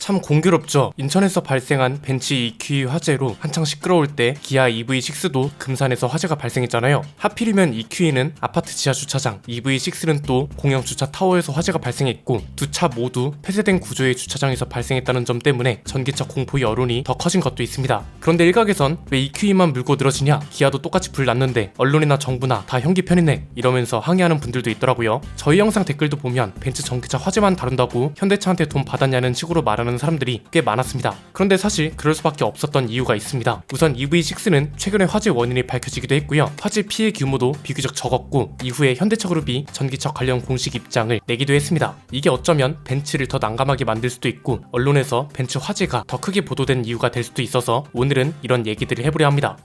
참 공교롭죠. 인천에서 발생한 벤츠 EQE 화재로 한창 시끄러울 때 기아 EV6도 금산에서 화재가 발생했잖아요. 하필이면 EQE는 아파트 지하 주차장, EV6는 또 공영 주차 타워에서 화재가 발생했고 두 차 모두 폐쇄된 구조의 주차장에서 발생했다는 점 때문에 전기차 공포 여론이 더 커진 것도 있습니다. 그런데 일각에선 왜 EQE만 물고 늘어지냐, 기아도 똑같이 불 났는데 언론이나 정부나 다 형기 편이네 이러면서 항의하는 분들도 있더라고요. 저희 영상 댓글도 보면 벤츠 전기차 화재만 다룬다고 현대차한테 돈 받았냐는 식으로 말하는 사람들이 꽤 많았습니다. 그런데 사실 그럴 수밖에 없었던 이유가 있습니다. 우선 EV6는 최근에 화재 원인이 밝혀지기도 했고요. 화재 피해 규모도 비교적 적었고 이후에 현대차그룹이 전기차 관련 공식 입장을 내기도 했습니다. 이게 어쩌면 벤츠를 더 난감하게 만들 수도 있고 언론에서 벤츠 화재가 더 크게 보도된 이유가 될 수도 있어서 오늘은 이런 얘기들을 해보려 합니다.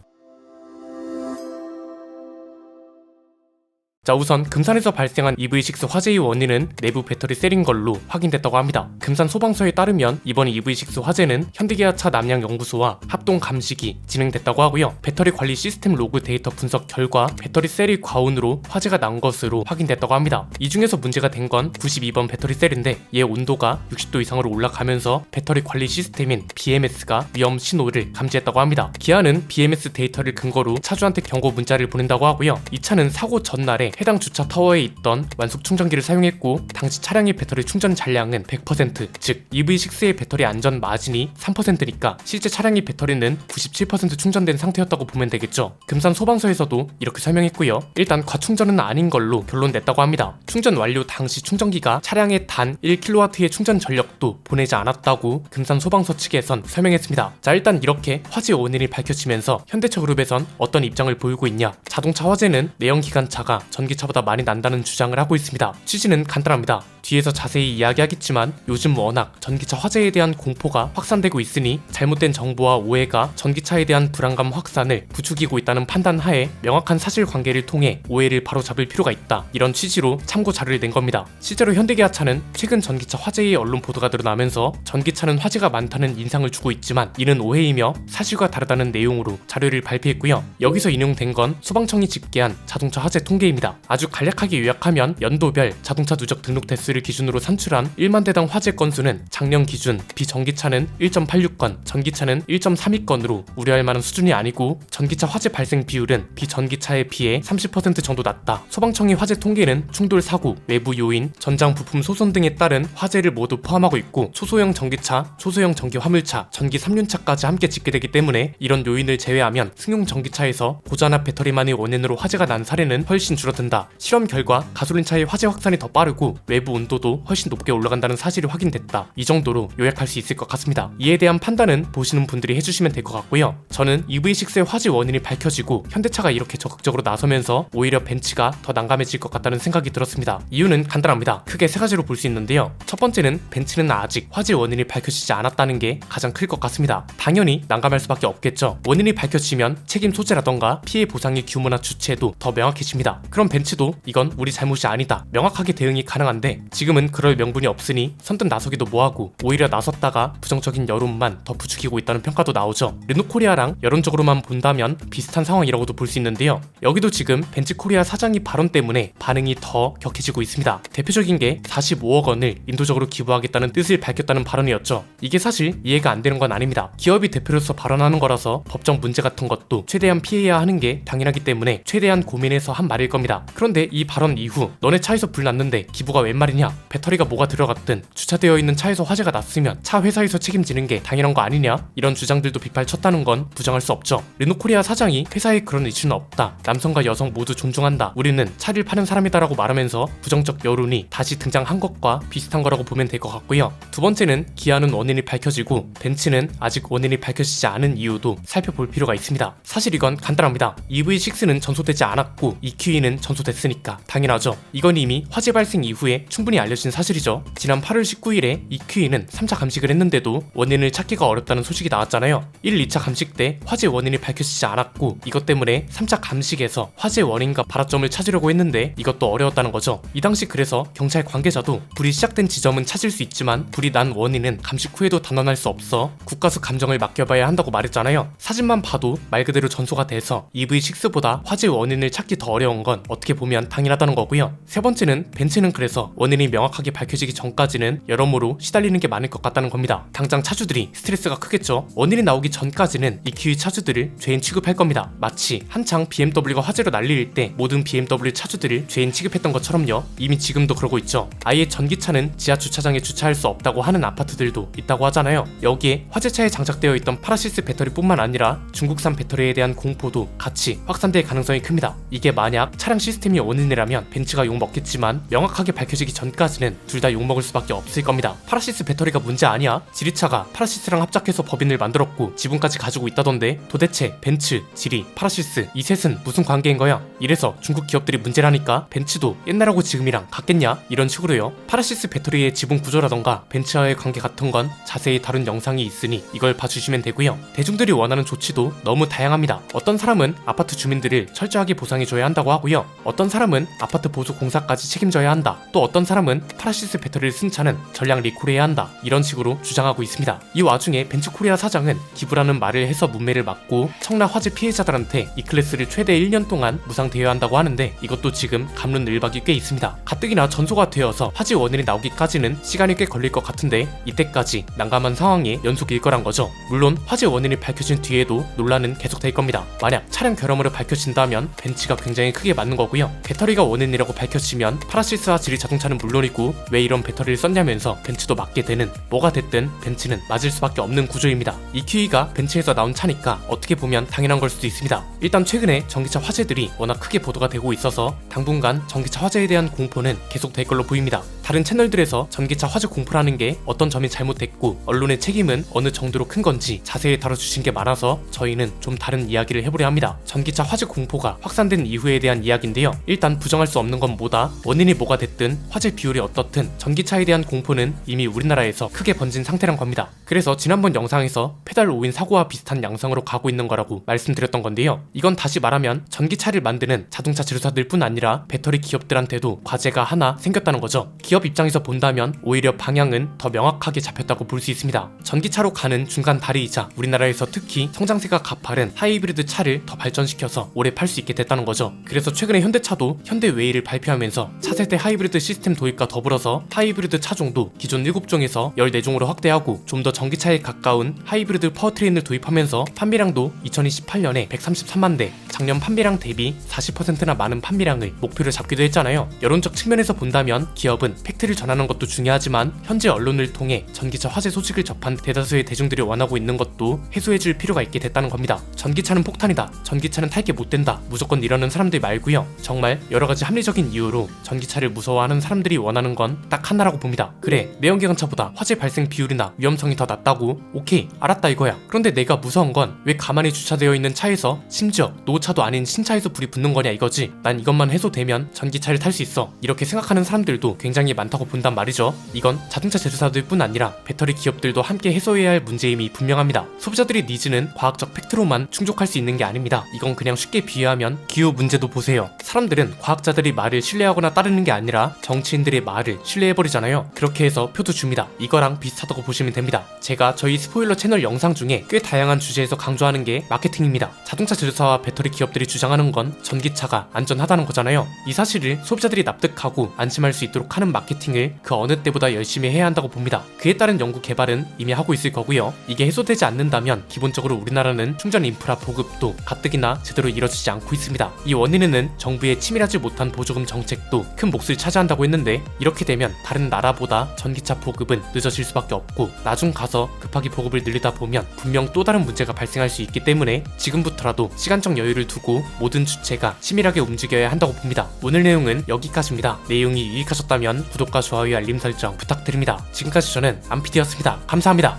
자, 우선 금산에서 발생한 EV6 화재의 원인은 내부 배터리 셀인 걸로 확인됐다고 합니다. 금산 소방서에 따르면 이번 EV6 화재는 현대기아차 남양연구소와 합동 감식이 진행됐다고 하고요. 배터리 관리 시스템 로그 데이터 분석 결과 배터리 셀이 과온으로 화재가 난 것으로 확인됐다고 합니다. 이 중에서 문제가 된 건 92번 배터리 셀인데 얘 온도가 60도 이상으로 올라가면서 배터리 관리 시스템인 BMS가 위험 신호를 감지했다고 합니다. 기아는 BMS 데이터를 근거로 차주한테 경고 문자를 보낸다고 하고요. 이 차는 사고 전날에 해당 주차 타워에 있던 완속 충전기를 사용했고 당시 차량의 배터리 충전 잔량은 100%, 즉 EV6의 배터리 안전 마진이 3%니까 실제 차량의 배터리는 97% 충전된 상태였다고 보면 되겠죠. 금산 소방서에서도 이렇게 설명했고요. 일단 과충전은 아닌 걸로 결론 냈다고 합니다. 충전 완료 당시 충전기가 차량의 단 1kW의 충전 전력도 보내지 않았다고 금산 소방서 측에선 설명했습니다. 자, 일단 이렇게 화재 원인이 밝혀지면서 현대차그룹에선 어떤 입장을 보이고 있냐, 자동차 화재는 내연기관차가 전기차보다 많이 난다는 주장을 하고 있습니다. 취지는 간단합니다. 뒤에서 자세히 이야기하겠지만 요즘 워낙 전기차 화재에 대한 공포가 확산되고 있으니 잘못된 정보와 오해가 전기차에 대한 불안감 확산을 부추기고 있다는 판단 하에 명확한 사실관계를 통해 오해를 바로잡을 필요가 있다, 이런 취지로 참고 자료를 낸 겁니다. 실제로 현대기아차는 최근 전기차 화재의 언론 보도가 늘어나면서 전기차는 화재가 많다는 인상을 주고 있지만 이는 오해이며 사실과 다르다는 내용으로 자료를 발표했고요. 여기서 인용된 건 소방청이 집계한 자동차 화재 통계입니다. 아주 간략하게 요약하면 연도별 자동차 누적 등록 대수를 기준으로 산출한 1만 대당 화재 건수는 작년 기준 비전기차는 1.86건, 전기차는 1.32건으로 우려할 만한 수준이 아니고 전기차 화재 발생 비율은 비전기차에 비해 30% 정도 낮다. 소방청의 화재 통계는 충돌 사고, 외부 요인, 전장 부품 소손 등에 따른 화재를 모두 포함하고 있고 초소형 전기차, 초소형 전기 화물차, 전기 3륜차까지 함께 집계되기 때문에 이런 요인을 제외하면 승용 전기차에서 고전압 배터리만의 원인으로 화재가 난 사례는 훨씬 줄어든다. 실험 결과 가솔린차의 화재 확산이 더 빠르고 외부 온도도 훨씬 높게 올라간다는 사실이 확인됐다. 이 정도로 요약할 수 있을 것 같습니다. 이에 대한 판단은 보시는 분들이 해주시면 될 것 같고요. 저는 EV6의 화재 원인이 밝혀지고 현대차가 이렇게 적극적으로 나서면서 오히려 벤츠가 더 난감해질 것 같다는 생각이 들었습니다. 이유는 간단합니다. 크게 세 가지로 볼 수 있는데요. 첫 번째는 벤츠는 아직 화재 원인이 밝혀지지 않았다는 게 가장 클 것 같습니다. 당연히 난감할 수밖에 없겠죠. 원인이 밝혀지면 책임 소재라던가 피해 보상의 규모나 주체도 더 명확해집니다. 그럼 벤츠도 이건 우리 잘못이 아니다, 명확하게 대응이 가능한데 지금은 그럴 명분이 없으니 선뜻 나서기도 뭐하고 오히려 나섰다가 부정적인 여론만 더 부추기고 있다는 평가도 나오죠. 르노코리아랑 여론적으로만 본다면 비슷한 상황이라고도 볼 수 있는데요. 여기도 지금 벤츠코리아 사장이 발언 때문에 반응이 더 격해지고 있습니다. 대표적인 게 45억 원을 인도적으로 기부하겠다는 뜻을 밝혔다는 발언이었죠. 이게 사실 이해가 안 되는 건 아닙니다. 기업이 대표로서 발언하는 거라서 법적 문제 같은 것도 최대한 피해야 하는 게 당연하기 때문에 최대한 고민해서 한 말일 겁니다. 그런데 이 발언 이후 너네 차에서 불 났는데 기부가 웬 말이냐, 배터리가 뭐가 들어갔든 주차되어 있는 차에서 화재가 났으면 차 회사에서 책임지는 게 당연한 거 아니냐, 이런 주장들도 빗발쳤다는 건 부정할 수 없죠. 르노코리아 사장이 회사에 그런 이슈는 없다, 남성과 여성 모두 존중한다, 우리는 차를 파는 사람이다라고 말하면서 부정적 여론이 다시 등장한 것과 비슷한 거라고 보면 될 것 같고요. 두 번째는 기아는 원인이 밝혀지고 벤츠는 아직 원인이 밝혀지지 않은 이유도 살펴볼 필요가 있습니다. 사실 이건 간단합니다. EV6는 전소되지 않았고 EQE는 전소됐으니까 당연하죠. 이건 이미 화재 발생 이후에 충분히 알려진 사실이죠. 지난 8월 19일에 EQE는 3차 감식을 했는데도 원인을 찾기가 어렵다는 소식이 나왔잖아요. 1, 2차 감식 때 화재 원인이 밝혀지지 않았고 이것 때문에 3차 감식에서 화재 원인과 발화점을 찾으려고 했는데 이것도 어려웠다는 거죠. 이 당시 그래서 경찰 관계자도 불이 시작된 지점은 찾을 수 있지만 불이 난 원인은 감식 후에도 단언할 수 없어 국가수 감정을 맡겨봐야 한다고 말했잖아요. 사진만 봐도 말 그대로 전소가 돼서 EV6보다 화재 원인을 찾기 더 어려운 건 어떻게 보면 당연하다는 거고요. 세 번째는 벤츠는 그래서 원인이 명확하게 밝혀지기 전까지는 여러모로 시달리는 게 많을 것 같다는 겁니다. 당장 차주들이 스트레스가 크겠죠. 원인이 나오기 전까지는 EQE 차주들을 죄인 취급할 겁니다. 마치 한창 BMW가 화재로 난리일 때 모든 BMW 차주들을 죄인 취급했던 것처럼요. 이미 지금도 그러고 있죠. 아예 전기차는 지하 주차장에 주차할 수 없다고 하는 아파트들도 있다고 하잖아요. 여기에 화재차에 장착되어 있던 파라시스 배터리뿐만 아니라 중국산 배터리에 대한 공포도 같이 확산될 가능성이 큽니다. 이게 만약 차량 시스템이 원인이라면 벤츠가 욕먹겠지만 명확하게 밝혀지기 전까지는 둘 다 욕먹을 수밖에 없을 겁니다. 파라시스 배터리가 문제 아니야? 지리차가 파라시스랑 합작해서 법인을 만들었고 지분까지 가지고 있다던데 도대체 벤츠, 지리, 파라시스 이 셋은 무슨 관계인 거야? 이래서 중국 기업들이 문제라니까 벤츠도 옛날하고 지금이랑 같겠냐? 이런 식으로요. 파라시스 배터리의 지분 구조라던가 벤츠와의 관계 같은 건 자세히 다룬 영상이 있으니 이걸 봐주시면 되고요. 대중들이 원하는 조치도 너무 다양합니다. 어떤 사람은 아파트 주민들을 철저하게 보상해줘야 한다고 하고요. 어떤 사람은 아파트 보수 공사까지 책임져야 한다. 또 어떤 사람은 파라시스 배터리를 쓴 차는 전량 리콜해야 한다. 이런 식으로 주장하고 있습니다. 이 와중에 벤츠코리아 사장은 기부라는 말을 해서 문매를 막고 청라 화재 피해자들한테 E클래스를 최대 1년 동안 무상대여한다고 한다고 하는데 이것도 지금 갑론을박이 꽤 있습니다. 가뜩이나 전소가 되어서 화재 원인이 나오기까지는 시간이 꽤 걸릴 것 같은데 이때까지 난감한 상황이 연속일 거란 거죠. 물론 화재 원인이 밝혀진 뒤에도 논란은 계속될 겁니다. 만약 차량 결함으로 밝혀진다면 벤츠가 굉장히 크게 맞는 거고요. 배터리가 원인이라고 밝혀지면 파라시스와 지리 자동차는 물론이고 왜 이런 배터리를 썼냐면서 벤츠도 맞게 되는, 뭐가 됐든 벤츠는 맞을 수밖에 없는 구조입니다. EQE가 벤츠에서 나온 차니까 어떻게 보면 당연한 걸 수도 있습니다. 일단 최근에 전기차 화재들이 워낙 크게 보도가 되고 있어서 당분간 전기차 화재에 대한 공포는 계속될 걸로 보입니다. 다른 채널들에서 전기차 화재 공포라는 게 어떤 점이 잘못됐고 언론의 책임은 어느 정도로 큰 건지 자세히 다뤄주신 게 많아서 저희는 좀 다른 이야기를 해보려 합니다. 전기차 화재 공포가 확산된 이후에 대한 이야기인데요. 일단 부정할 수 없는 건 뭐다? 원인이 뭐가 됐든 화재 비율이 어떻든 전기차에 대한 공포는 이미 우리나라에서 크게 번진 상태란 겁니다. 그래서 지난번 영상에서 페달 5인 사고와 비슷한 양상으로 가고 있는 거라고 말씀드렸던 건데요. 이건 다시 말하면 전기차를 만드는 자동차 제조사들 뿐 아니라 배터리 기업들한테도 과제가 하나 생겼다는 거죠. 기업 입장에서 본다면 오히려 방향은 더 명확하게 잡혔다고 볼 수 있습니다. 전기차로 가는 중간 다리이자 우리나라에서 특히 성장세가 가파른 하이브리드 차를 더 발전시켜서 오래 팔 수 있게 됐다는 거죠. 그래서 최근에 현대차도 현대웨이를 발표하면서 차세대 하이브리드 시스템 도입과 더불어서 하이브리드 차종도 기존 7종에서 14종으로 확대하고 좀 더 전기차에 가까운 하이브리드 파워트레인을 도입하면서 판매량도 2028년에 133만 대, 작년 판매량 대비 40%나 많은 판매량을 목표를 잡기도 했잖아요. 여론적 측면에서 본다면 기업은 팩트를 전하는 것도 중요하지만 현재 언론을 통해 전기차 화재 소식을 접한 대다수의 대중들이 원하고 있는 것도 해소해줄 필요가 있게 됐다는 겁니다. 전기차는 폭탄이다, 전기차는 탈 게 못 된다, 무조건 이러는 사람들 말고요. 정말 여러가지 합리적인 이유로 전기차를 무서워하는 사람들이 원하는 건 딱 하나라고 봅니다. 그래, 내연기관차보다 화재 발생 비율이나 위험성이 더 낮다고? 오케이, 알았다 이거야. 그런데 내가 무서운 건 왜 가만히 주차되어 있는 차에서, 심지어 노후차도 아닌 신차에서 불이 붙는 거냐 이거지. 난 이것만 해소되면 전기차를 탈 수 있어, 이렇게 생각하는 사람들도 굉장히 많다고 본단 말이죠. 이건 자동차 제조사들 뿐 아니라 배터리 기업들도 함께 해소해야 할 문제임이 분명합니다. 소비자들의 니즈는 과학적 팩트로만 충족할 수 있는 게 아닙니다. 이건 그냥 쉽게 비유하면 기후 문제도 보세요. 사람들은 과학자들이 말을 신뢰하거나 따르는 게 아니라 정치인들의 말을 신뢰해버리잖아요. 그렇게 해서 표도 줍니다. 이거랑 비슷하다고 보시면 됩니다. 제가 저희 스포일러 채널 영상 중에 꽤 다양한 주제에서 강조하는 게 마케팅입니다. 자동차 제조사와 배터리 기업들이 주장하는 건 전기차가 안전하다는 거잖아요. 이 사실을 소비자들이 납득하고 안심할 수 있도록 하는 마케팅을 그 어느 때보다 열심히 해야 한다고 봅니다. 그에 따른 연구 개발은 이미 하고 있을 거고요. 이게 해소되지 않는다면 기본적으로 우리나라는 충전 인프라 보급도 가뜩이나 제대로 이뤄지지 않고 있습니다. 이 원인에는 정부의 치밀하지 못한 보조금 정책도 큰 몫을 차지한다고 했는데 이렇게 되면 다른 나라보다 전기차 보급은 늦어질 수밖에 없고 나중 가서 급하게 보급을 늘리다 보면 분명 또 다른 문제가 발생할 수 있기 때문에 지금부터라도 시간적 여유를 두고 모든 주체가 치밀하게 움직여야 한다고 봅니다. 오늘 내용은 여기까지입니다. 내용이 유익하셨다면 구독과 좋아요, 알림 설정 부탁드립니다. 지금까지 저는 안PD였습니다. 감사합니다.